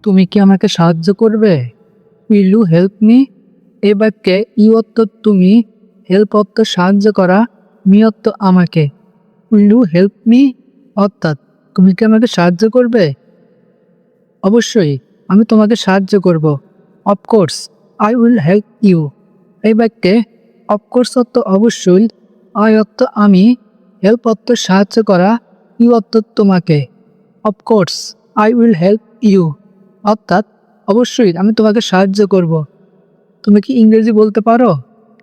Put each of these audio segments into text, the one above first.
তুমি কি আমাকে সাহায্য করবে? Will you help me? এই বাক্যে ইউ অর্থ তুমি, হেল্প অর্থ সাহায্য করা, মি অর্থ আমাকে। উইল ইউ হেল্প মি অর্থাৎ তুমি কি আমাকে সাহায্য করবে? অবশ্যই আমি তোমাকে সাহায্য করব। Of course I will help you. এই বাক্যে অফকোর্স অর্থ অবশ্যই, আই অর্থ আমি, হেল্প অর্থ সাহায্য করা, ইউ অর্থ তোমাকে। Of course I will help you অর্থাৎ অবশ্যই আমি তোমাকে সাহায্য করব। তুমি কি ইংরেজি বলতে পারো?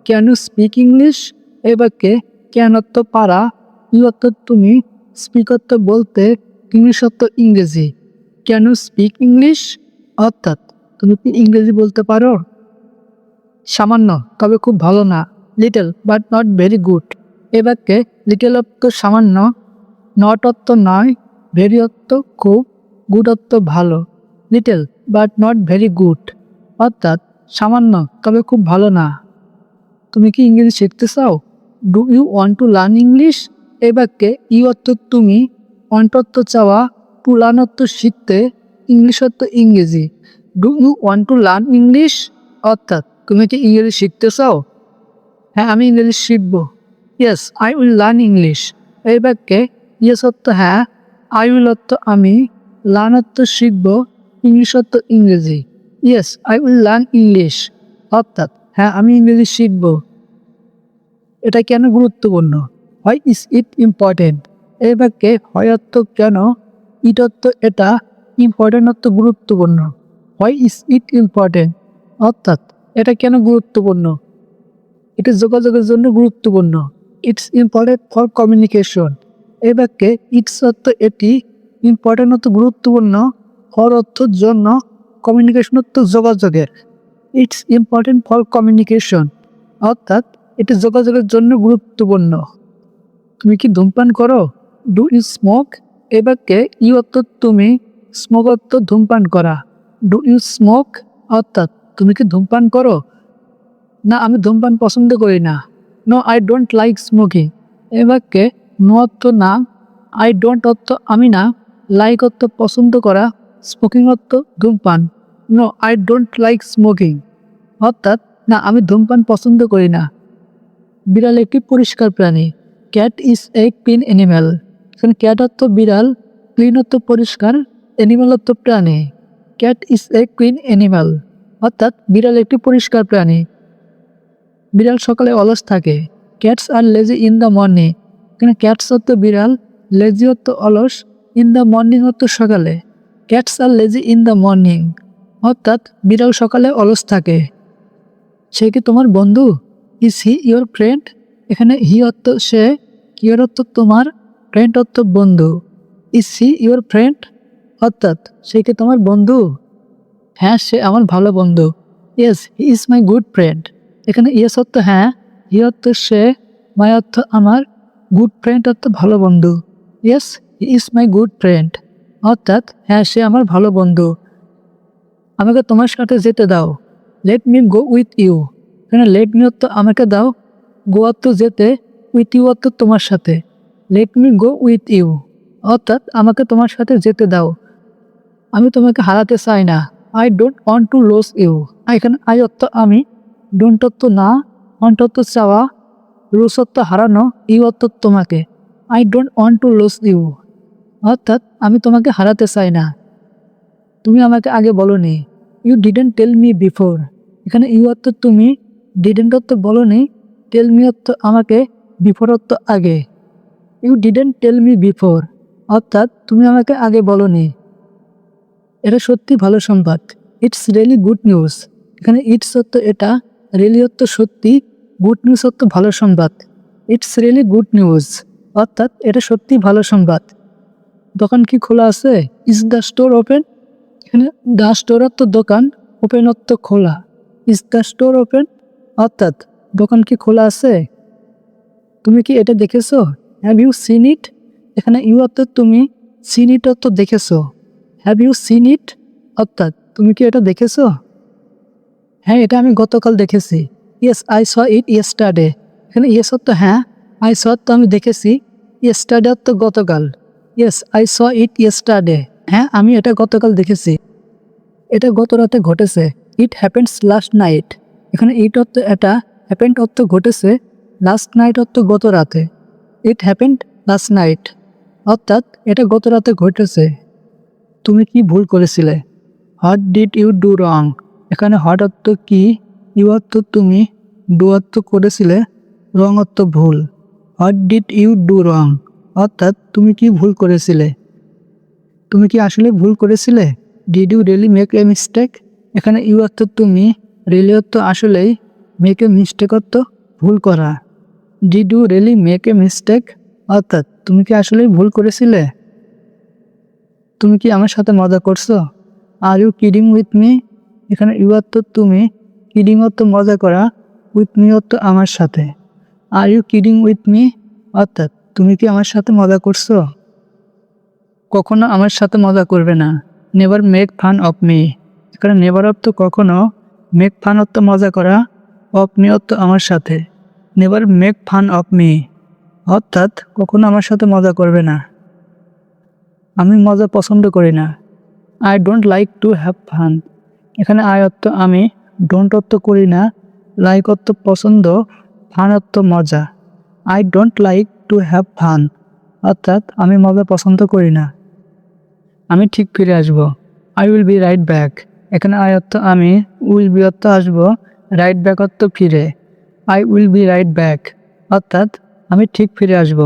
Can you speak English? এই বাক্যে ক্যান অর্থ পারা, ইউ অর্থ তুমি, স্পিক অর্থ বলতে, ইংলিশ অর্থ ইংরেজি। ক্যান ইউ স্পিক ইংলিশ অর্থাৎ তুমি কি ইংরেজি বলতে পারো? সামান্য তবে খুব ভালো না, little but not very good. এ বাক্যে লিটল অর্থ সামান্য, নট অর্থ নয়, ভেরি অর্থ খুব, গুড অর্থ ভালো। Little but not very good অর্থাৎ সামান্য তবে খুব ভালো না। তুমি কি ইংরেজি শিখতে চাও? Do you want to learn English? এই বাক্যে ইউ অর্থ তুমি, ওয়ান্ট অর্থ চাওয়া, টু লার্ন অর্থ শিখতে, ইংলিশ অর্থ ইংরেজি। Do you want to learn English অর্থাৎ তুমি কি ইংরেজি শিখতে চাও? হ্যাঁ, আমি ইংরেজি শিখব। Yes I will learn English. এই বাক্যে ইয়েস অর্থ হ্যাঁ, আই উইল অর্থ আমি, লার্ন অর্থ শিখব, ইংলিশ অর্থ ইংরেজি। Yes I will learn English অর্থাৎ হ্যাঁ, আমি ইংরেজি শিখব। এটা কেন গুরুত্বপূর্ণ? Why is it important? এই বাক্যে হয় অর্থ কেন, ইট অর্থ এটা, ইম্পর্টেন্ট অর্থ গুরুত্বপূর্ণ। হোয়াই ইজ ইট ইম্পর্টেন্ট অর্থাৎ এটা কেন গুরুত্বপূর্ণ? এটা যোগাযোগের জন্য গুরুত্বপূর্ণ। It's important for communication. এই বাক্যে ইটস অর্থ এটি, ইম্পর্টেন্ট অর্থ গুরুত্বপূর্ণ, ফর অর্থ জন্য, কমিউনিকেশন অর্থ যোগাযোগের। ইটস ইম্পর্টেন্ট ফর কমিউনিকেশন অর্থাৎ এটি যোগাযোগের জন্য গুরুত্বপূর্ণ। তুমি কি ধূমপান করো? Do you smoke? এই বাক্যে ইউ অর্থ তুমি, স্মোক অর্থ ধূমপান করা। ডু ইউ স্মোক অর্থাৎ তুমি কি ধূমপান করো? না, আমি ধূমপান পছন্দ করি না। No I don't like smoking. এই বাক্যে নো অর্থ না, আই ডোন্ট অর্থ আমি না, লাইক অর্থ পছন্দ করা, স্মোকিং অর্থ ধূমপান। No I don't like smoking অর্থাৎ না, আমি ধূমপান পছন্দ করি না। বিড়াল একটি পরিষ্কার প্রাণী। Cat is a clean animal. এখানে ক্যাট অর্থ বিড়াল, ক্লিন অর্থ পরিষ্কার, অ্যানিম্যাল অর্থ প্রাণী। Cat is a clean animal অর্থাৎ বিড়াল একটি পরিষ্কার প্রাণী। বিড়াল সকালে অলস থাকে। Cats are lazy in the morning. এখানে ক্যাটস অর্থ বিড়াল, লেজি অর্থ অলস, ইন দ্য মর্নিং অর্থ সকালে। Cats are lazy in the morning অর্থাৎ বিড়াল সকালে অলস থাকে। সে কি তোমার বন্ধু? Is he your friend? এখানে হি অর্থ সে, ইয়োর অর্থ তোমার, ফ্রেন্ড অর্থ বন্ধু। ইজ হি ইয়োর ফ্রেন্ড অর্থাৎ সে কি তোমার বন্ধু? হ্যাঁ, সে আমার ভালো বন্ধু। Yes he is my good friend. এখানে ইয়েস অর্থ হ্যাঁ, হি অর্থ সে, মাই অর্থ আমার, গুড ফ্রেন্ড অর্থ ভালো বন্ধু। Yes he is my good friend অর্থাৎ হ্যাঁ, সে আমার ভালো বন্ধু। আমাকে তোমার সাথে যেতে দাও। Let me go with you. এখানে লেট মি অর্থ আমাকে দাও, গো অর্থ যেতে, উইথ ইউ অর্থ তোমার সাথে। Let me go with you অর্থাৎ আমাকে তোমার সাথে যেতে দাও। আমি তোমাকে হারাতে চাই না। I don't want to lose you. এখানে আই অর্থ আমি, ডোন্ট অর্থ না, ওয়ান্ট অর্থ চাওয়া, লস অর্থ হারানো, ইউ অর্থ তোমাকে। I don't want to lose you অর্থাৎ আমি তোমাকে হারাতে চাই না। তুমি আমাকে আগে বলোনি। You didn't tell me before. এখানে ইউ অর্থ তুমি, ডিডেন্ট অর্থ বলোনি, টেল মি অর্থ আমাকে, বিফোর অর্থ আগে। You didn't tell me before অর্থাৎ তুমি আমাকে আগে বলোনি। এটা সত্যি ভালো সংবাদ। It's really good news. এখানে ইটস অর্থ এটা, রিয়েলি অর্থ সত্যি, গুড নিউজ অর্থ ভালো সংবাদ। ইটস রিয়েলি গুড নিউজ অর্থাৎ এটা সত্যি ভালো সংবাদ। দোকান কি খোলা আছে? Is the store open? এখানে দ্য স্টোর অর্থ দোকান, ওপেন অর্থ খোলা। ইজ দ্য স্টোর ওপেন অর্থাৎ দোকান কি খোলা আছে? তুমি কি এটা দেখেছো? Have you seen it? এখানে ইউ অর্থ তুমি, সিন ইট অর্থ দেখেছো। হ্যাভ ইউ সিন ইট অর্থাৎ তুমি কি এটা দেখেছো? হ্যাঁ, এটা আমি গতকাল দেখেছি। Yes I saw it yesterday. এখানে ইয়েস অর্থ হ্যাঁ, আই স অর্থ আমি দেখেছি, ইয়েস্টারডে অর্থ গতকাল। Yes I saw it yesterday. হ্যাঁ, আমি এটা গতকাল দেখেছি। এটা গত রাতে ঘটেছে। It happens last night. এখানে ইট অর্থ এটা, হ্যাপেন্ড অর্থ ঘটেছে, লাস্ট নাইট অর্থ গত রাতে। ইট হ্যাপেন্ড লাস্ট নাইট অর্থাৎ এটা গত রাতে ঘটেছে। তুমি কি ভুল করেছিলে? What did you do wrong? এখানে হোয়াট অর্থ কি, ইউ অর্থ তুমি, ডু অর্থ করেছিলে, রং অর্থ ভুল। What did you do wrong অর্থাৎ তুমি কি ভুল করেছিলে? তুমি কি আসলে ভুল করেছিলে? Did you really make a mistake? এখানে ইউ অর্থ তুমি, রিয়েলি অর্থ আসলেই, মেক এ মিস্টেক অর্থ ভুল করা। Did you really make a mistake অর্থাৎ তুমি কি আসলেই ভুল করেছিলে? তুমি কি আমার সাথে মজা করছো? Are you kidding with me? এখানে ইউ অর্থ তুমি, কিডিং অর্থ মজা করা, উইথ মি অর্থ আমার সাথে। Are you kidding with me অর্থাৎ তুমি কি আমার সাথে মজা করছো? কখনো আমার সাথে মজা করবে না। Never make fun of me. এখানে নেভার অর্থ কখনো, মেক ফান অর্থ মজা করা, অফ মি অর্থ আমার সাথে। Never make fun of me অর্থাৎ কখনো আমার সাথে মজা করবে না। আমি মজা পছন্দ করি না। I don't like to have fun. এখানে আই অর্থ আমি, ডোন্ট অর্থ করি না, লাইক অর্থ পছন্দ, ফান অর্থ মজা। I don't like to have fun অর্থাৎ আমি মজা পছন্দ করি না। আমি ঠিক ফিরে আসব। I will be right back. এখানে আই অর্থ আমি, উইল বি অর্থ আসব, রাইট ব্যাক অর্থ ফিরে। I will be right back অর্থাৎ আমি ঠিক ফিরে আসব।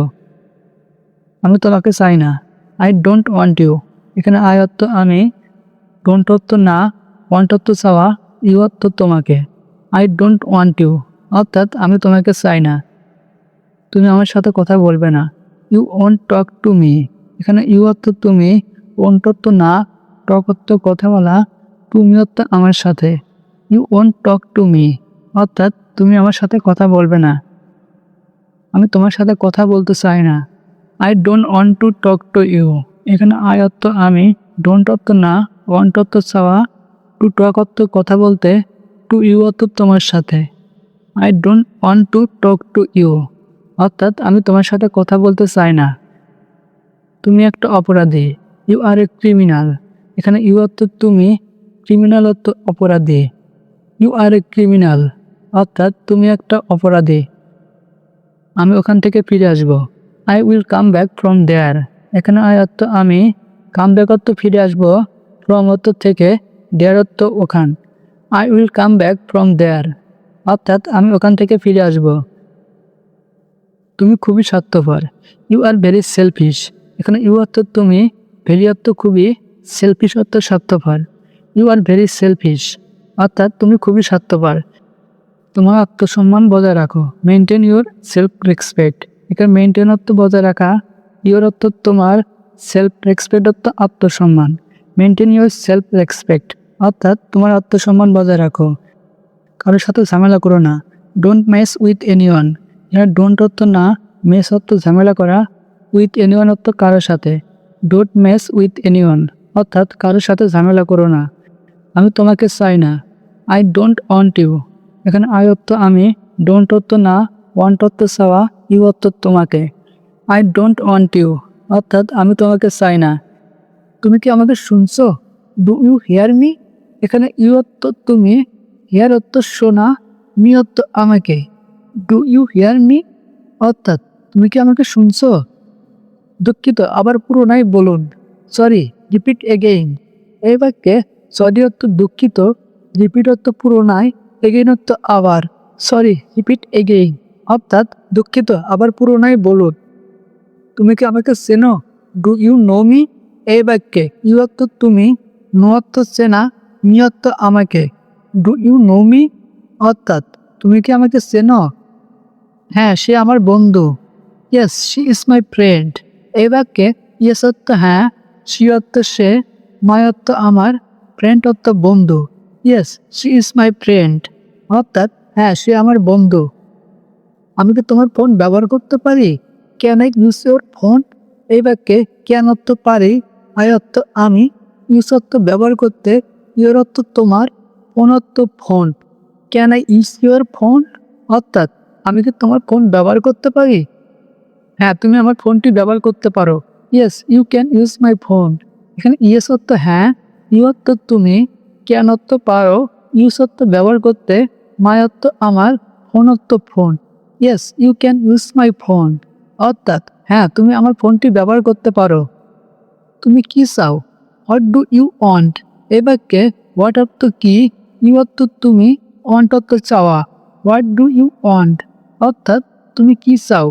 আমি তোমাকে চাই না। I don't want you. এখানে আই অর্থ আমি, ডোন্ট অর্থ না, ওয়ান্ট অর্থ চাওয়া, ইউ অর্থ তোমাকে। আই ডোন্ট ওয়ান্ট ইউ অর্থাৎ আমি তোমাকে চাই না। তুমি আমার সাথে কথা বলবে না। You won't talk to me. এখানে ইউ অর্থ তুমি, ওন্ট অর্থ না, টক অর্থ কথা বলা, টু মি অর্থ আমার সাথে। You won't talk to me অর্থাৎ তুমি আমার সাথে কথা বলবে না। আমি তোমার সাথে কথা বলতে চাই না। I don't want to talk to you. এখানে আই অর্থ আমি, ডোন্ট অর্থ না, ওয়ান্ট অর্থ চাওয়া, টু টক অর্থ কথা বলতে, টু ইউ অর্থ তোমার সাথে। I don't want to talk to you অর্থাৎ আমি তোমার সাথে কথা বলতে চাই না। তুমি একটা অপরাধী। You are a criminal. এখানে ইউ অর্থ তুমি, ক্রিমিনাল অর্থ অপরাধী। ইউ আর এ ক্রিমিনাল অর্থাৎ তুমি একটা অপরাধী। আমি ওখান থেকে ফিরে আসব। I will come back from there. এখানে আই অর্থ আমি, কাম ব্যাক অর্থ ফিরে আসব, ফ্রম অর্থ থেকে, দেয়ার অর্থ ওখান। I will come back from there অর্থাৎ আমি ওখান থেকে ফিরে আসব। তুমি খুবই স্বার্থপর। You are very selfish. এখানে ইউ অর্থ তুমি, ভেরি অর্থ খুবই, সেলফিশ অর্থ স্বার্থপর। ইউ আর ভেরি সেলফিশ অর্থাৎ তুমি খুবই স্বার্থপর। তোমার আত্মসম্মান বজায় রাখো। Maintain your self respect. এখানে মেনটেন অর্থ বজায় রাখা, ইউর অর্থ তোমার, সেলফ রেসপেক্ট অর্থ আত্মসম্মান। মেনটেন ইউর সেলফ রেসপেক্ট অর্থাৎ তোমার আত্মসম্মান বজায় রাখো। কারোর সাথে ঝামেলা করো না। Don't mess with anyone. এখানে ডোন্ট অর্থ না, মেস অর্থ ঝামেলা করা, উইথ এনিওয়ান অর্থ কারোর সাথে। ডোন্ট মেস উইথ এনিওয়ান অর্থাৎ কারোর সাথে ঝামেলা করো না। আমি তোমাকে চাই না। I don't want you. এখানে আই অর্থ আমি, ডোন্ট অর্থ না, ওয়ান্ট অর্থ চাওয়া, ইউ অর্থ তোমাকে। আই ডোন্ট ওয়ান্ট ইউ অর্থাৎ আমি তোমাকে চাই না। তুমি কি আমাকে শুনছো? Do you hear me? এখানে ইউ অর্থ তুমি, হিয়ার অর্থ শোনা, মি অর্থ আমাকে। ডু ইউ হিয়ার মি অর্থাৎ তুমি কি আমাকে শুনছো? দুঃখিত, আবার পুরোনাই বলুন। Sorry, repeat again. এই বাক্যে সরি অর্থ দুঃখিত, রিপিট অর্থ পুরোনাই, এগেইন অর্থ আবার। সরি, রিপিট এগেইন অর্থাৎ দুঃখিত, আবার পুরোনাই বলুন। তুমি কি আমাকে চেনো? Do you know me? এই বাক্যে ইউ অর্থ তুমি, নো অর্থ চেনা, মি অর্থ আমাকে। ডু ইউ নো মি অর্থাৎ তুমি কি আমাকে চেনো? হ্যাঁ, সে আমার বন্ধু। Yes, she is my friend. এই বাক্যে ইয়েস অর্থ হ্যাঁ, শি অর্থ সে, মাই অর্থ আমার, ফ্রেন্ড অর্থ বন্ধু। Yes, she is my friend অর্থাৎ হ্যাঁ, সে আমার বন্ধু। আমি কি তোমার ফোন ব্যবহার করতে পারি? Can I use your phone? এই বাক্যে ক্যান অর্থ পারি, আই অর্থ আমি, ইউজ অর্থ ব্যবহার করতে, ইউর অর্থ তোমার, ফোন অর্থ phone. Can I use your phone অর্থাৎ আমি কি তোমার ফোন ব্যবহার করতে পারি? হ্যাঁ, তুমি আমার ফোনটি ব্যবহার করতে পারো। Yes, you can use my phone. এখানে ইয়েস অর্থ হ্যাঁ, ইউ অর্থ তুমি, ক্যান অর্থ পারো, ইউজ অর্থ ব্যবহার করতে, মাই অর্থ আমার, ফোন অর্থ phone. Yes you can use my phone অর্থাৎ হ্যাঁ তুমি আমার ফোনটি ব্যবহার করতে পারো। তুমি কি চাও? What do you want? এই বাক্যে হোয়াট অর্থ কি, ইউ অর্থ তুমি, ওয়ান্ট অর্থ চাওয়া। হোয়াট ডু ইউ ওয়ান্ট অর্থাৎ তুমি কি চাও?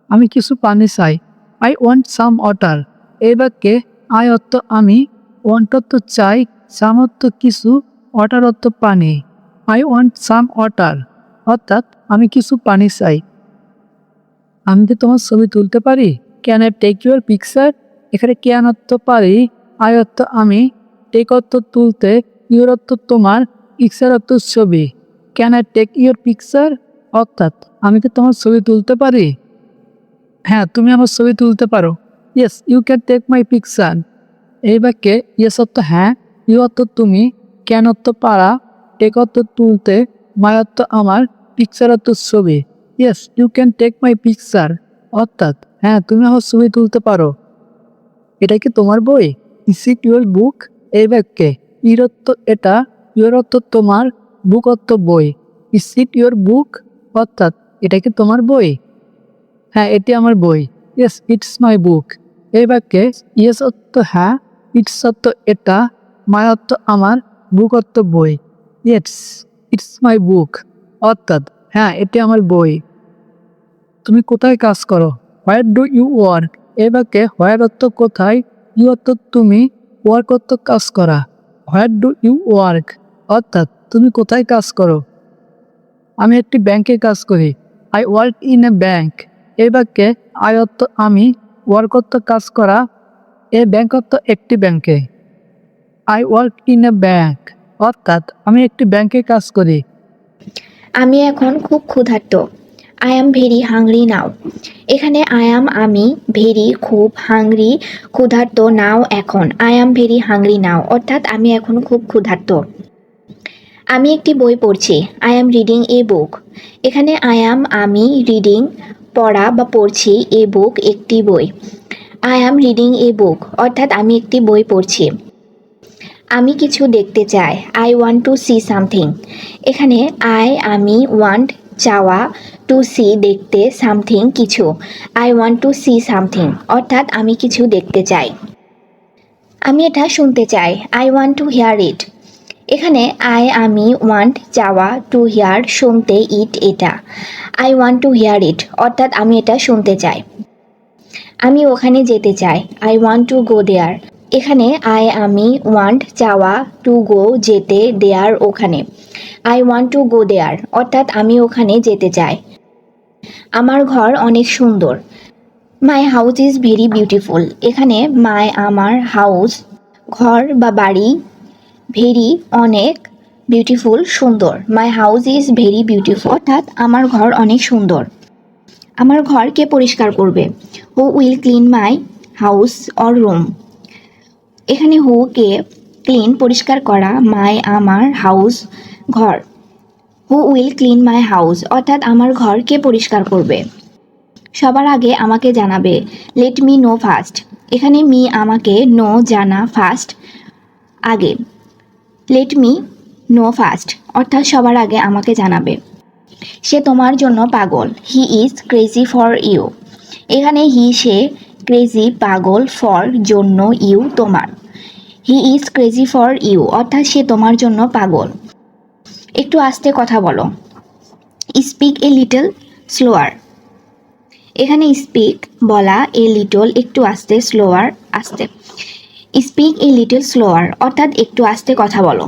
আমি কিছু পানি চাই, আই ওয়ান্ট সাম ওয়াটার। এই বাক্যে আই অর্থ আমি, ওয়ান্ট অর্থ চাই, সাম অর্থ কিছু, ওয়াটার অর্থ পানি। আই ওয়ান্ট সাম ওয়াটার অর্থাৎ আমি কিছু পানি চাই। আমি কি তোমার ছবি তুলতে পারি? Can I take your picture? এখানে ক্যান অর্থ পারি, আই অর্থ আমি, টেক অর্থ তুলতে, ইউর অর্থ তোমার, পিকচার অর্থ ছবি। Can I take your picture অর্থাৎ আমি কি তোমার ছবি তুলতে পারি? হ্যাঁ তুমি আমার ছবি তুলতে পারো। Yes you can take my picture. এই বাক্যে ইয়েস অর্থ হ্যাঁ, ইউ অর্থ তুমি, ক্যান অর্থ পারা, টেক অর্থ তুলতে, মাই অর্থ আমার, পিকচার অর্থ ছবি। Yes you can take my picture অর্থাৎ হ্যাঁ তুমি আমার ছবি তুলতে পারো। এটা কি তোমার বই? ইস ইট ইউর বুক? এই বাক্যে ইর অর্থ এটা, ইউর অর্থ তোমার, বুক অর্থ বই। ইস ইট ইউর বুক অর্থাৎ এটা কি তোমার বই? হ্যাঁ এটি আমার বই। ইয়েস ইটস মাই বুক। এই বাক্যে ইয়েস অর্থ হ্যাঁ, ইটস অর্থ এটা, মাই অর্থ আমার, বুক অর্থ বই। ইয়েস ইটস মাই বুক অর্থাৎ হ্যাঁ এটি আমার বই। তুমি কোথায় কাজ করো? Where do you work? এই বাক্যে হোয়ার অর্থ কোথায়, ইউ অর্থ তুমি, ওয়ার্ক অর্থ কাজ করা। হোয়ার ডু ইউ ওয়ার্ক অর্থাৎ তুমি কোথায় কাজ করো? আমি একটি ব্যাংকে কাজ করি, I work in a bank. এই বাক্যে আই অর্থ আমি, ওয়ার্ক অর্থ কাজ করা, এ ব্যাংক অর্থ একটি ব্যাংকে। I work in a bank অর্থাৎ আমি একটি ব্যাংকে কাজ করি। আমি এখন খুব ক্ষুধার্ত। I am very hungry now. এখানে আই অ্যাম আমি, ভেরি খুব, হাংরি ক্ষুধার্ত, নাও এখন। I am very hungry now অর্থাৎ আমি এখন খুব ক্ষুধার্ত। আমি একটি বই পড়ছি, আই অ্যাম রিডিং এ বুক। এখানে আই অ্যাম আমি, রিডিং পড়া বা পড়ছি, এ বুক একটি বই। আই অ্যাম রিডিং এ বুক অর্থাৎ আমি একটি বই পড়ছি। আমি কিছু দেখতে চাই, I want two see something. এখানে আমি ওয়ান্ট চাওয়া, টু সি দেখতে, সামথিং কিছু। I want two see something অর্থাৎ আমি কিছু দেখতে চাই। আমি এটা শুনতে চাই, আই ওয়ান্ট টু হিয়ার ইট। এখানে আমি ওয়ান্ট চাওয়া, টু হিয়ার শুনতে, ইট এটা। আই ওয়ান্ট টু হিয়ার ইট অর্থাৎ আমি এটা শুনতে চাই। আমি ওখানে যেতে চাই, আই ওয়ান্ট টু গো দেয়ার। এখানে আমি ওয়ান্ট চাওয়া, টু গো যেতে, দেয়ার ওখানে। আই ওয়ান্ট টু গো দেয়ার অর্থাৎ আমি ওখানে যেতে চাই। আমার ঘর অনেক সুন্দর, my house is very beautiful. এখানে আমার হাউস ঘর বা বাড়ি, ভেরি অনেক, বিউটিফুল সুন্দর। My house is very beautiful অর্থাৎ আমার ঘর অনেক সুন্দর। আমার ঘর কে পরিষ্কার করবে? Who will clean my house or room. এখানে হু কে, ক্লিন পরিষ্কার করা, মাই আমার, হাউস ঘর। Who will clean my house অর্থাৎ আমার ঘর কে পরিষ্কার করবে? সবার আগে আমাকে জানাবে, লেট মি নো ফার্স্ট। এখানে মি আমাকে, নো জানা, ফার্স্ট আগে। লেট মি নো ফার্স্ট অর্থাৎ সবার আগে আমাকে জানাবে। সে তোমার জন্য পাগল, he is crazy for you. এখানে হি সে, ক্রেজি পাগল, ফর জন্য, ইউ তোমার। He is crazy for you অর্থাৎ সে তোমার জন্য পাগল। একটু আস্তে কথা বলো, স্পিক এ লিটল স্লোয়ার। এখানে স্পিক বলা, এ লিটল একটু আস্তে, স্লোয়ার আস্তে। স্পিক এ লিটল স্লোয়ার অর্থাৎ একটু আস্তে কথা বলো।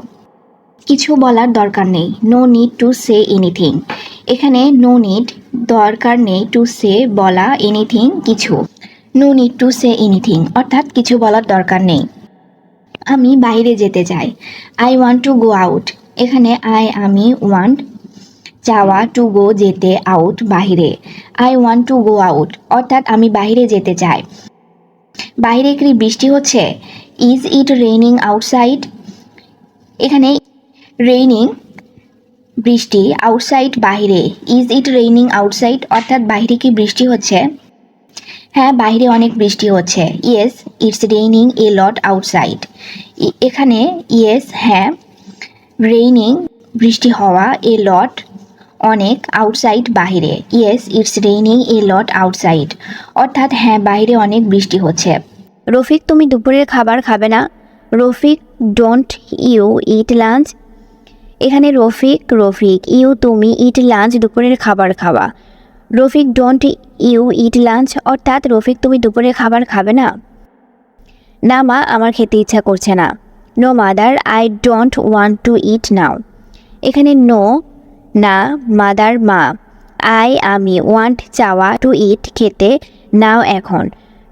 কিছু বলার দরকার নেই, no need to say anything. এখানে নো নিড দরকার নেই, টু সে বলা, এনিথিং কিছু। No need to say anything অর্থাৎ কিছু বলার দরকার নেই। আমি বাইরে যেতে চাই, I want to go out. এখানে আমি ওয়ান্ট চাওয়া, টু গো যেতে, আউট বাহিরে। I want to go out অর্থাৎ আমি বাইরে যেতে চাই। বাইরে কি বৃষ্টি হচ্ছে? Is it raining outside. এখানে রেইনিং বৃষ্টি, আউটসাইড বাহিরে। ইজ ইট রেইনিং আউটসাইড অর্থাৎ বাইরে কি বৃষ্টি হচ্ছে? হ্যাঁ, বাইরে অনেক বৃষ্টি হচ্ছে। Yes, it's raining A lot outside. এখানে ইয়েস হ্যাঁ, রেইনিং বৃষ্টি হওয়া, এ লট অনেক, আউটসাইড বাহিরে। Yes, it's raining A lot outside, অর্থাৎ হ্যাঁ বাইরে অনেক বৃষ্টি হচ্ছে। রফিক, তুমি দুপুরের খাবার খাবে না? Rafiq, don't you eat lunch? এখানে রফিক ইউ তুমি, ইট লাঞ্চ দুপুরের খাবার খাওয়া। Rafiq, don't you eat lunch, অর্থাৎ রফিক তুমি দুপুরের খাবার খাবে না? না মা, আমার খেতে ইচ্ছা করছে না। No mother, I don't want to eat now. এখানে নো না, মাদার মা, আই আমি, ওয়ান্ট চাওয়া, টু ইট খেতে, নাও এখন।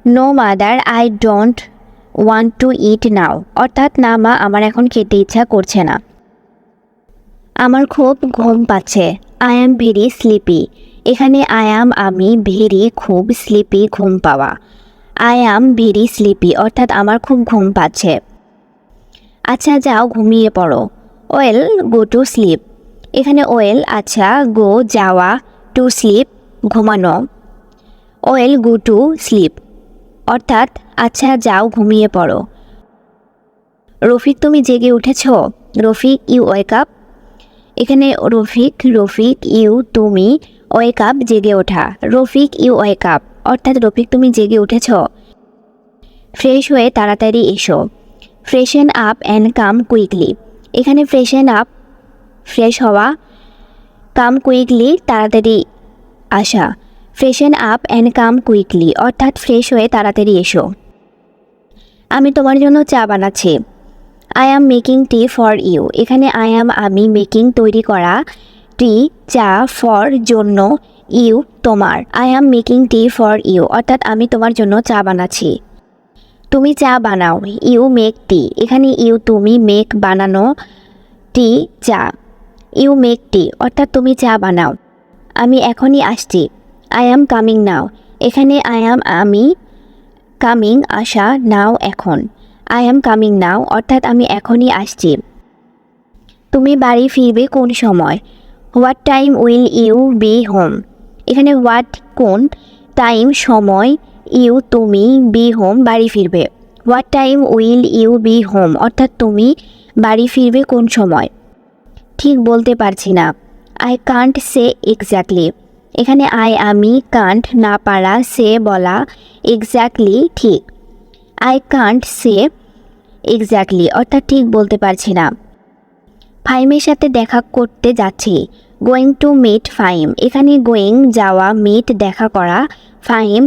No mother, I don't want to eat now, অর্থাৎ না মা, আমার এখন খেতে ইচ্ছা করছে না। আমার খুব ঘুম পাচ্ছে। I am very sleepy. এখানে আই অ্যাম আমি, ভেরি খুব, স্লিপি ঘুম পাওয়া। আই অ্যাম ভেরি স্লিপি, অর্থাৎ আমার খুব ঘুম পাচ্ছে। আচ্ছা যাও ঘুমিয়ে পড়ো। Well, go to sleep. এখানে ওয়েল আচ্ছা, গো যাওয়া, টু স্লিপ ঘুমানো। ওয়েল গো টু স্লিপ, অর্থাৎ আচ্ছা যাও ঘুমিয়ে পড়ো। রফিক, তুমি জেগে উঠেছ? Rafiq, you wake up. এখানে রফিক ইউ তুমি, ওয়েক আপ জেগে ওঠা। রফিক, ইউ ওয়েক আপ, অর্থাৎ রফিক তুমি জেগে উঠেছ। ফ্রেশ হয়ে তাড়াতাড়ি এসো। Freshen up and come quickly. এখানে ফ্রেশন আপ ফ্রেশ হওয়া, কাম কুইকলি তাড়াতাড়ি আসা। Freshen up and come quickly, অর্থাৎ ফ্রেশ হয়ে তাড়াতাড়ি এসো। আমি তোমার জন্য চা বানাচ্ছি। I am making tea for you. এখানে আই অ্যাম আমি, মেকিং তৈরি করা, টি চা, ফর জন্য, ইউ তোমার। I am making tea for you, অর্থাৎ আমি তোমার জন্য চা বানাচ্ছি। তুমি চা বানাও। You make tea. এখানে ইউ তুমি, মেক বানানো, টি চা। ইউ মেক টি, অর্থাৎ তুমি চা বানাও। আমি এখনই আসছি। I am coming now. এখানে আই অ্যাম আমি, কামিং আসা, নাও এখন। আই অ্যাম কামিং নাও, অর্থাৎ আমি এখনই আসছি। তুমি বাড়ি ফিরবে কোন সময়? What time will you be home. এখানে হোয়াট কোন, টাইম সময়, ইউ তুমি, বি হোম বাড়ি ফিরবে। What time will you be home, অর্থাৎ তুমি বাড়ি ফিরবে কোন সময়? ঠিক বলতে পারছি না। I can't say exactly. এখানে আই আমি, কান্ট না পারা, সে বলা, এক্স্যাক্টলি ঠিক। আই কান্ট সে এক্স্যাক্টলি, অর্থাৎ ঠিক বলতে পারছি না। ফাইমের সাথে দেখা করতে যাচ্ছি। Going to meet Fahim. এখানে গোয়িং যাওয়া, মিট দেখা করা, Fahim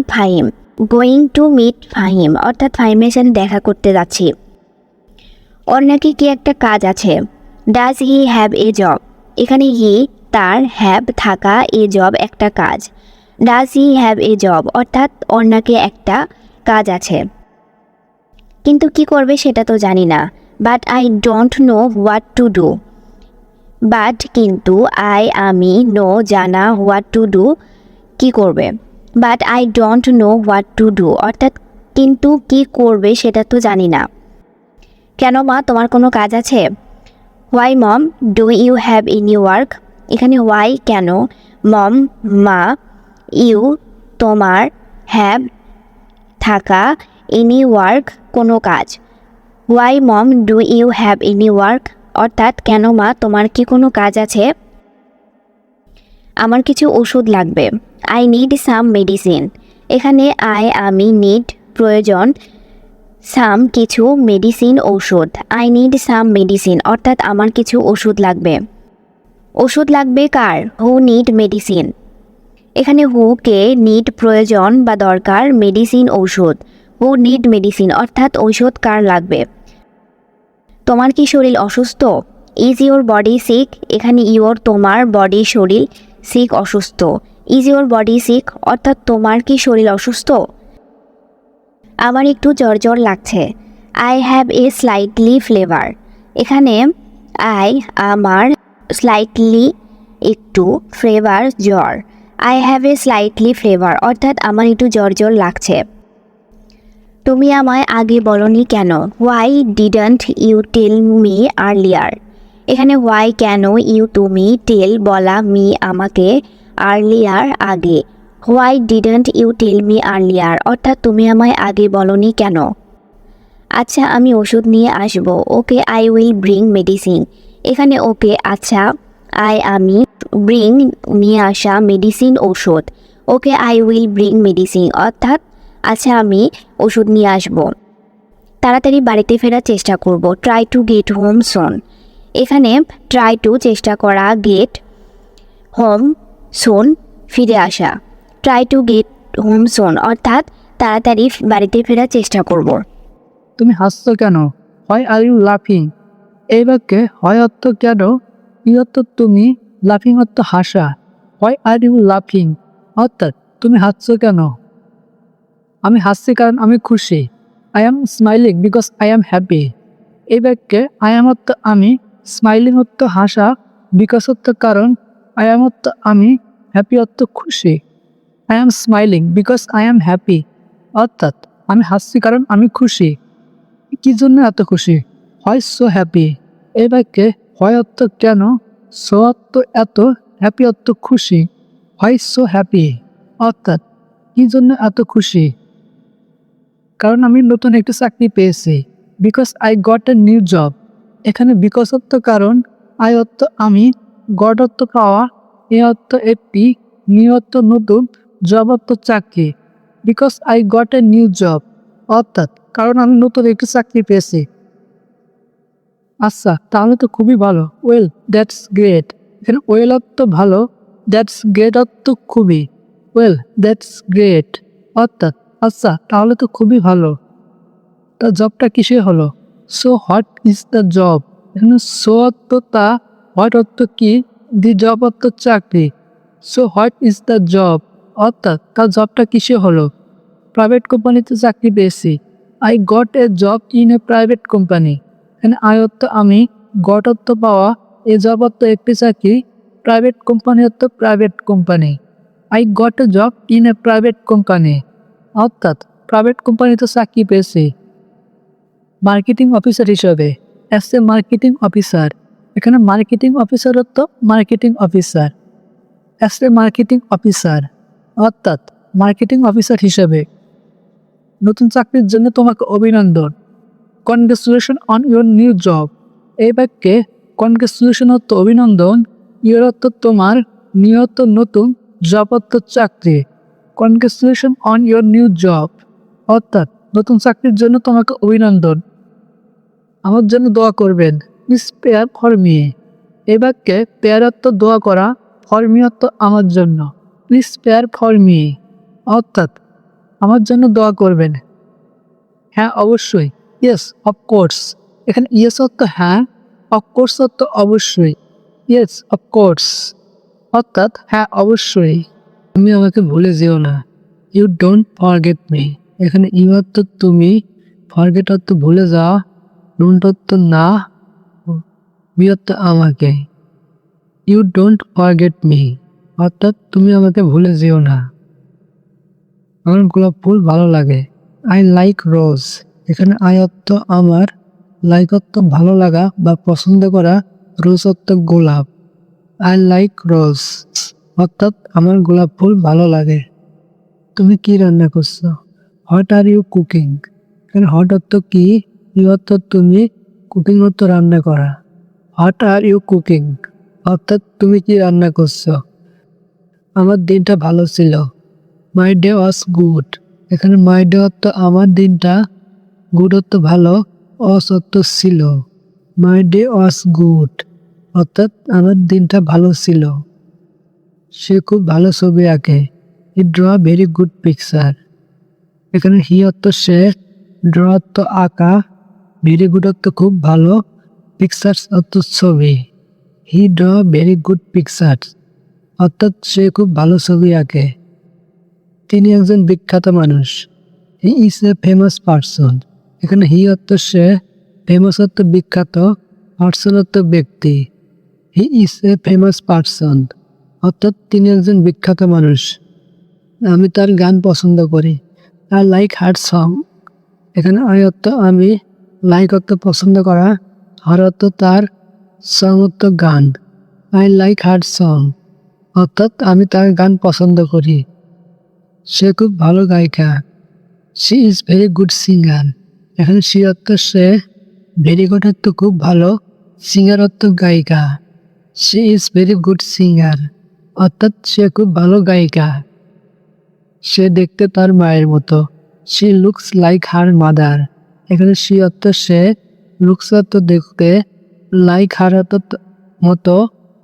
going to meet Fahim, অর্থাৎ ফাহিমের সাথে দেখা করতে যাচ্ছি। ওর নাকি কি একটা কাজ আছে। Does he have a job. এখানে হি তার, হ্যাভ থাকা, এ জব একটা কাজ। Does he have a job, অর্থাৎ ওর নাকি একটা কাজ আছে, কিন্তু কি করবে সেটা তো জানি না। But I don't know what to do. But কিন্তু, আই আমি, নো জানা, হোয়াট টু ডু কি করবে। But I don't know what to do, অর্থাৎ কিন্তু কি করবে সেটা তো জানি না। কেন মা, তোমার কোনো কাজ আছে? Why mom do you have any work. এখানে হোয়াই কেন, মম মা, ইউ তোমার, হ্যাভ থাকা, এনি ওয়ার্ক কোনো কাজ। Why mom do you have any work, অর্থাৎ কেন মা, তোমার কি কোনো কাজ আছে? আমার কিছু ওষুধ লাগবে। I need some medicine. এখানে আই আমি, নিড প্রয়োজন, সাম কিছু, মেডিসিন ঔষধ। আই নিড সাম মেডিসিন, অর্থাৎ আমার কিছু ওষুধ লাগবে। ওষুধ লাগবে কার? হু নিড মেডিসিন। এখানে হু কে, নিড প্রয়োজন বা দরকার, মেডিসিন ঔষধ। হু নিড মেডিসিন, অর্থাৎ ঔষধ কার লাগবে। তোমার কি শরীর অসুস্থ? Is your body sick. এখানে ইউর তোমার, বডি শরীর, সিক অসুস্থ। ইজ ইউর বডি সিক, অর্থাৎ তোমার কি শরীর অসুস্থ? আমার একটু জ্বর জ্বর লাগছে। I have a slightly flavour. এখানে আই আমার, স্লাইটলি একটু, ফ্লেভার জ্বর। I have a slightly flavour, অর্থাৎ আমার একটু জ্বর জ্বর লাগছে। তুমি আমায় আগে বলনি কেন? Why didn't you tell me earlier. এখানে হোয়াই কেন, ইউ তুমি, টেল বলা, মি আমাকে, আর্লিয়ার আগে। Why didn't you tell me earlier, অর্থাৎ তুমি আমায় আগে বলনি কেন। আচ্ছা আমি ওষুধ নিয়ে আসব। Okay I will bring medicine. এখানে ওকে আচ্ছা, আমি ব্রিং নিয়ে আসা, মেডিসিন ঔষধ। Okay I will bring medicine অর্থাৎ আচ্ছা আমি ওষুধ নিয়ে আসব। তাড়াতাড়ি বাড়িতে ফেরার চেষ্টা করব। ট্রাই টু গেট হোম সোন। এখানে ট্রাই টু চেষ্টা করা, গেট হোম সোন ফিরে আসা। ট্রাই টু গেট হোম সোন অর্থাৎ তাড়াতাড়ি বাড়িতে ফেরার চেষ্টা করব। তুমি হাসছো কেন? হোয়াই আর ইউ লাফিং? এই বাক্যে হয় অর্থ কেন, ই অর্থ তুমি, লাফিং অর্থ হাসা। হোয়াই আর ইউ লাফিং অর্থাৎ তুমি হাসছো কেন? আমি হাসছি কারণ আমি খুশি। I am smiling because I am happy. এই বাক্যে আই এম অর্থ আমি, স্মাইলিং অর্থ হাসা, বিকজ অর্থ কারণ, আই এম অর্থ আমি, হ্যাপি অর্থ খুশি। I am smiling because I am happy অর্থাৎ আমি হাসছি কারণ আমি খুশি। কি জন্য এত খুশি? হয় সো হ্যাপি। এই বাক্যে হয় অর্থ কেন, সো অর্থ এত, হ্যাপি অর্থ খুশি। হয় সো হ্যাপি অর্থাৎ কি জন্য এত খুশি? কারণ আমি নতুন একটি চাকরি পেয়েছি। Because I got a new job. এখানে বিকজ অর্থ কারণ, আই অর্থ আমি, গট অর্থ পাওয়া, এ অর্থ একটি, নিউ অর্থ নতুন, জব অর্থ চাকরি। Because I got a new job অর্থাৎ কারণ আমি নতুন একটি চাকরি পেয়েছি। আচ্ছা তাহলে তো খুবই ভালো। Well that's great. এখানে ওয়েল অর্থ ভালো, দ্যাটস গ্রেট অর্থ খুবই। ওয়েল দ্যাটস গ্রেট অর্থাৎ আচ্ছা তাহলে তো খুবই ভালো। তা জবটা কিসে হলো? So what is the job? এখানে সো অর্থ তা, হোয়াট অর্থ কি, দি জব অর্থ চাকরি। So what is the job অর্থাৎ তার জবটা কিসে হলো? প্রাইভেট কোম্পানিতে চাকরি পেয়েছি। I got a job in a private company. এখানে আই অর্থ আমি, গট অর্থ পাওয়া, এ জব অর্থ একটি চাকরি, প্রাইভেট কোম্পানি অর্থ private company. I got a job in a private company অর্থাৎ প্রাইভেট কোম্পানিতে চাকরি পেয়েছি। মার্কেটিং অফিসার হিসেবে, অ্যাজ এ মার্কেটিং অফিসার। এখানে মার্কেটিং অফিসার অর্থ marketing officer. As a marketing officer অর্থাৎ মার্কেটিং অফিসার হিসেবে। নতুন চাকরির জন্য তোমাকে অভিনন্দন। Congratulation on your new job. এই বাক্যে কনগ্রেচুলেশন অর্থ অভিনন্দন, ইউর অর্থ তোমার, নিউ অর্থ নতুন, জব অর্থ চাকরি। Congratulation on your new job অর্থাৎ নতুন চাকরির জন্য তোমাকে অভিনন্দন। আমার জন্য দোয়া করবেন। Please prayer for me. এই বাক্যে প্রেয়ার অর্থ দোয়া করা, ফর মি অর্থ আমার জন্য। প্লিজ প্রেয়ার ফর মি অর্থাৎ আমার জন্য দোয়া করবেন। হ্যাঁ অবশ্যই, ইয়েস অফকোর্স। এখানে ইয়েস অর্থ হ্যাঁ, অফকোর্স অর্থ অবশ্যই। ইয়েস অফকোর্স অর্থাৎ হ্যাঁ অবশ্যই। তুমি আমাকে ভুলে যেও না। You don't forget me. এখানে ইউ অর্থ তুমি, ফরগেট অর্থ ভুলে যাওয়া, ডোন্ট অর্থ না, মি অর্থ আমাকে। ইউ ডোন্ট ফরগেট মি অর্থাৎ তুমি আমাকে ভুলে যেও না। আমার গোলাপ ফুল ভালো লাগে। আই লাইক রোজ। এখানে আই অর্থ আমার, লাইক অর্থ ভালো লাগা বা পছন্দ করা, রোজ অর্থ গোলাপ। আই লাইক রোজ অর্থাৎ আমার গোলাপ ফুল ভালো লাগে। তুমি কি রান্না করছো? What are you cooking? এখানে হোয়াট অর্থ কি, ইউ অর্থ তুমি, কুকিং অর্থ রান্না করা। হোয়াট আর ইউ কুকিং অর্থাৎ তুমি কি রান্না করছো? আমার দিনটা ভালো ছিল। মাই ডে ওয়াজ গুড। এখানে মাই ডে অর্থ আমার দিনটা, গুড অর্থ ভালো, ওয়াজ অর্থ ছিল। মাই ডে ওয়াজ গুড অর্থাৎ আমার দিনটা ভালো ছিল। সে খুব ভালো ছবি আঁকে। হি ড্র ভেরি গুড পিকচার। এখানে হি অর্থ সে, ড্র অর্থ আঁকা, ভেরি গুড অর্থ খুব ভালো, পিকচার্স অর্থ ছবি। হি ড্র ভেরি গুড পিকচার্স অর্থাৎ সে খুব ভালো ছবি আঁকে। তিনি একজন বিখ্যাত মানুষ। He is a famous person. এখানে হি অর্থ সে, ফেমাস অর্থ বিখ্যাত, পার্সন অর্থ ব্যক্তি। He is a famous person অর্থাৎ তিনি একজন বিখ্যাত মানুষ। আমি তার গান পছন্দ করি। I like her song. এখানে আই অর্থ আমি, লাইক অর্থ পছন্দ করা, হার অর্থ তার, সং অর্থ গান। আই লাইক হার সং অর্থাৎ আমি তার গান পছন্দ করি। সে খুব ভালো গায়িকা। She is very good singer. এখানে শি অর্থ সে, ভেরি গুড অর্থ খুব ভালো, সিঙ্গার অর্থ গায়িকা। She is very good singer অর্থাৎ সে খুব ভালো গায়িকা। সে দেখতে তার মায়ের মতো। She looks like her mother. এখানে শি অর্থ সে, লুকস অর্থ দেখতে, লাইক হার অর্থ মতো,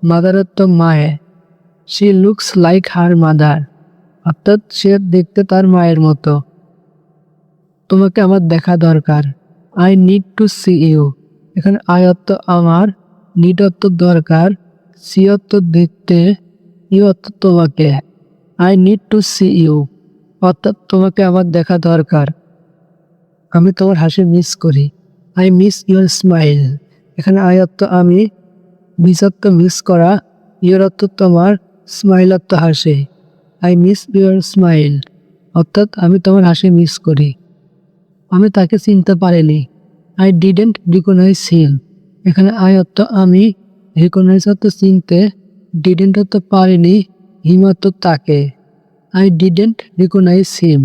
মাদার অর্থ মায়ের। She looks like her mother অর্থাৎ সে দেখতে তার মায়ের মতো। তোমাকে আমার দেখা দরকার। I need to see you. এখানে আই অর্থ আমার, নিড অর্থ দরকার, সি অর্থ দেখতে, ইউ অর্থ তোমাকে। I need to see you অর্থাৎ তোমাকে আমার দেখা দরকার। আমি তোমার হাসি মিস করি। I miss your smile. এখানে আই অর্থ আমি, মিস অর্থ মিস করা, ইউর অর্থ তোমার, স্মাইল অর্থ হাসি। আই মিস ইউর স্মাইল অর্থাৎ আমি তোমার হাসি মিস করি। আমি তাকে চিনতে পারিনি। আই ডিডেন্ট রিকগনাইজ হিম। এখানে আই অর্থ আমি, রিকগনাইজ অর্থ চিনতে, ডিডেন্ট অর্থ পারিনি, হিম অর্থ তাকে। আই ডিডেন্ট রিকগনাইজ হিম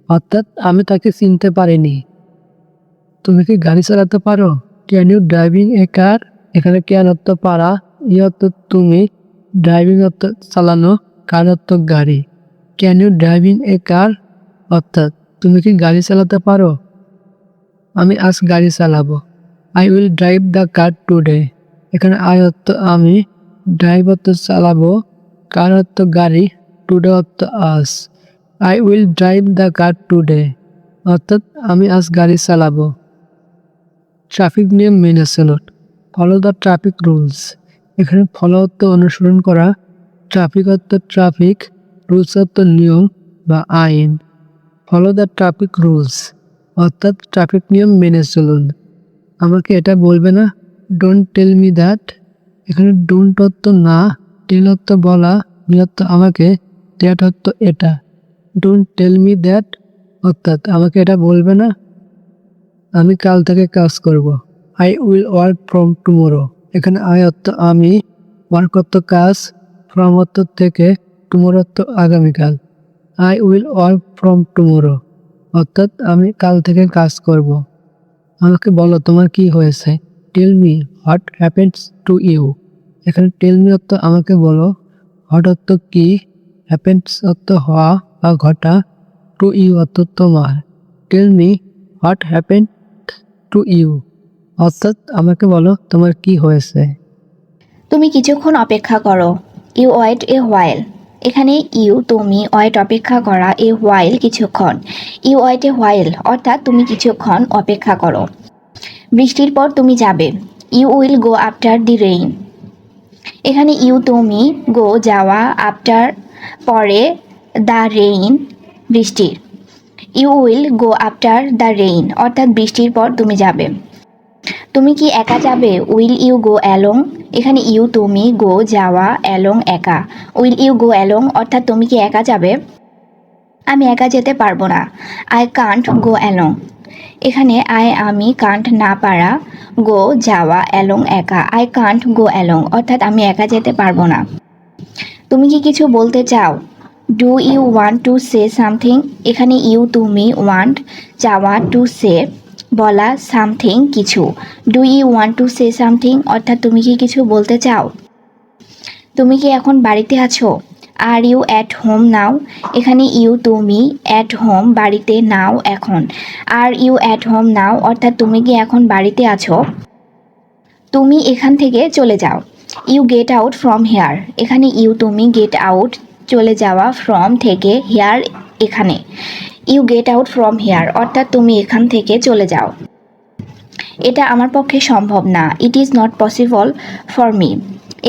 অর্থাৎ আমি তাকে চিনতে পারিনি। তুমি কি গাড়ি চালাতে পারো? ক্যান ইউ ড্রাইভিং এ কার? এখানে ক্যান অর্থ পারা, ই অর্থ তুমি, ড্রাইভিং অর্থ চালানো, কার অর্থ গাড়ি। ক্যান ইউ ড্রাইভিং এ কার অর্থাৎ তুমি কি গাড়ি চালাতে পারো? আমি আজ গাড়ি চালাবো। I will drive the car today. এখানে আই অর্থ আমি, ড্রাইভ অর্থ চালাবো, কার অর্থ গাড়ি, টুডে অর্থ আজ। I will drive the car today অর্থাৎ আমি আজ গাড়ি চালাবো। ট্রাফিক নিয়ম মেনে চলুন। Follow the traffic rules. এখানে ফলো অর্থ অনুসরণ করা, ট্রাফিক অর্থ ট্রাফিক, রুলস অর্থ নিয়ম বা আইন। ফলো দ্য ট্রাফিক রুলস অর্থাৎ ট্রাফিক নিয়ম মেনে চলুন। আমাকে এটা বলবে না? Don't tell me that. এখানে ডোন্ট অর্থ না, টেল অর্থ বলা, মি অর্থ আমাকে, দ্যাট অর্থ এটা। ডোন্ট টেল মি দ্যাট অর্থাৎ আমাকে এটা বলবে না। আমি কাল থেকে কাজ করব। I will work from tomorrow. এখানে আই অর্থ আমি, ওয়ার্ক অর্থ কাজ, ফ্রম অর্থ থেকে, টুমোরো অর্থ আগামীকাল। I will work from tomorrow অর্থাৎ আমি কাল থেকে কাজ করব। আমাকে বলো তোমার কি হয়েছে? Tell me what happens to you. এখানে টেল মি অর্থ আমাকে বলো, হোয়াট অর্থ কি, হ্যাপেন্স অর্থ হওয়া বা ঘটা, টু ইউ অর্থ তোমার। Tell me what happened to you অর্থাৎ আমাকে বলো তোমার কি হয়েছে। তুমি কিছুক্ষণ অপেক্ষা করো। You wait a while. এখানে ইউ তুমি, ওয়েট অপেক্ষা করা, এ হোয়াইল কিছুক্ষণ। ইউ ওয়েট এ হোয়াইল অর্থাৎ তুমি কিছুক্ষণ অপেক্ষা করো। বৃষ্টির পর তুমি যাবে। You will go after the rain. এখানে ইউ তুমি, গো যাওয়া, আফটার পরে, দ্য রেইন বৃষ্টির। You will go after the rain অর্থাৎ বৃষ্টির পর তুমি যাবে। তুমি কি একা যাবে? Will you go along. এখানে ইউ তুমি, গো যাওয়া, অ্যালং একা। উইল ইউ গো অ্যালং অর্থাৎ তুমি কি একা যাবে? আমি একা যেতে পারবো না। I can't go along. এখানে আই আমি, কান্ট না পারা, গো যাওয়া, অ্যালং একা। আই কান্ট গো অ্যালং অর্থাৎ আমি একা যেতে পারবো না। তুমি কি কিছু বলতে চাও? Do you want to say something. এখানে ইউ তুমি, ওয়ান্ট চাওয়া, টু সে বলা, সামথিং কিছু। Do you want to say something অর্থাৎ তুমি কি কিছু বলতে চাও? তুমি কি এখন বাড়িতে আছো? Are you at home now. এখানে ইউ তুমি, অ্যাট হোম বাড়িতে, নাও এখন। Are you at home now অর্থাৎ তুমি কি এখন বাড়িতে আছো? তুমি এখান থেকে চলে যাও। You get out from here. এখানে ইউ তুমি, গেট আউট চলে যাওয়া, ফ্রম থেকে, হেয়ার এখানে। You get out from here অর্থাৎ তুমি এখান থেকে চলে যাও। এটা আমার পক্ষে সম্ভব না। It is not possible for me.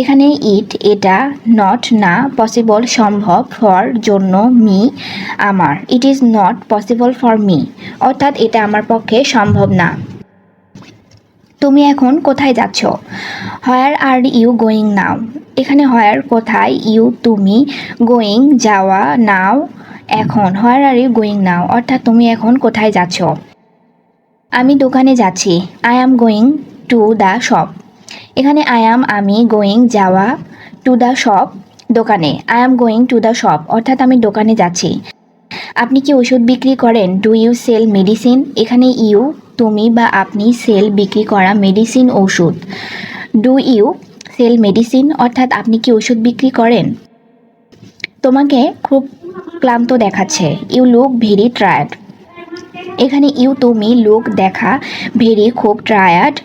এখানে ইট এটা, নট না, পসিবল সম্ভব, ফর জন্য, মি আমার। It is not possible for me অর্থাৎ এটা আমার পক্ষে সম্ভব না। তুমি এখন কোথায় যাচ্ছ? হোয়ার আর ইউ গোয়িং নাও। এখানে হোয়ার কোথায়, ইউ তুমি, গোয়িং যাওয়া, নাও এখন। হোয়ার আর ইউ গোয়িং নাও অর্থাৎ তুমি এখন কোথায় যাচ্ছ? আমি দোকানে যাচ্ছি। I am going to the shop. এখানে আই অ্যাম আমি, গোয়িং যাওয়া, টু দ্য শপ দোকানে। I am going to the shop অর্থাৎ আমি দোকানে যাচ্ছি। আপনি কি ওষুধ বিক্রি করেন? Do you sell medicine? এখানে ইউ তুমি বা আপনি, সেল বিক্রি করা, মেডিসিন ওষুধ। ডু ইউ সেল মেডিসিন অর্থাৎ আপনি কি ওষুধ বিক্রি করেন? তোমাকে খুব ক্লান্ত দেখাচ্ছে। You look very tired. এখানে ইউ তুমি, লুক দেখা, ভেরি খুব, টায়ার্ড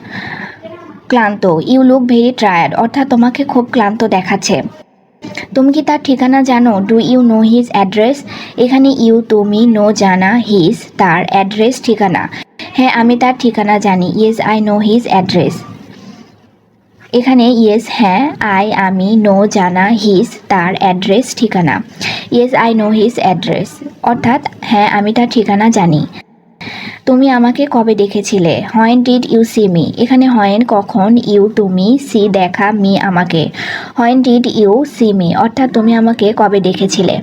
ক্লান্ত। ইউ লুক ভেরি টায়ার্ড অর্থাৎ তোমাকে খুব ক্লান্ত দেখাচ্ছে। তুমি কি তার ঠিকানা জানো? Do you know his address? এখানে ইউ তুমি, নো জানা, হিজ তার, অ্যাড্রেস ঠিকানা। হ্যাঁ আমি তার ঠিকানা জানি। Yes I know his address. এখানে ইয়েস হ্যাঁ, আই আমি, নো জানা, হিজ তার, অ্যাড্রেস ঠিকানা। Yes I know his address অর্থাৎ হ্যাঁ আমি তার ঠিকানা জানি। তুমি আমাকে কবে দেখেছিলে? When did you see me? এখানে হোয়েন কখন, ইউ তুমি, সি দেখা, মি আমাকে। When did you see me অর্থাৎ তুমি আমাকে কবে দেখেছিলে।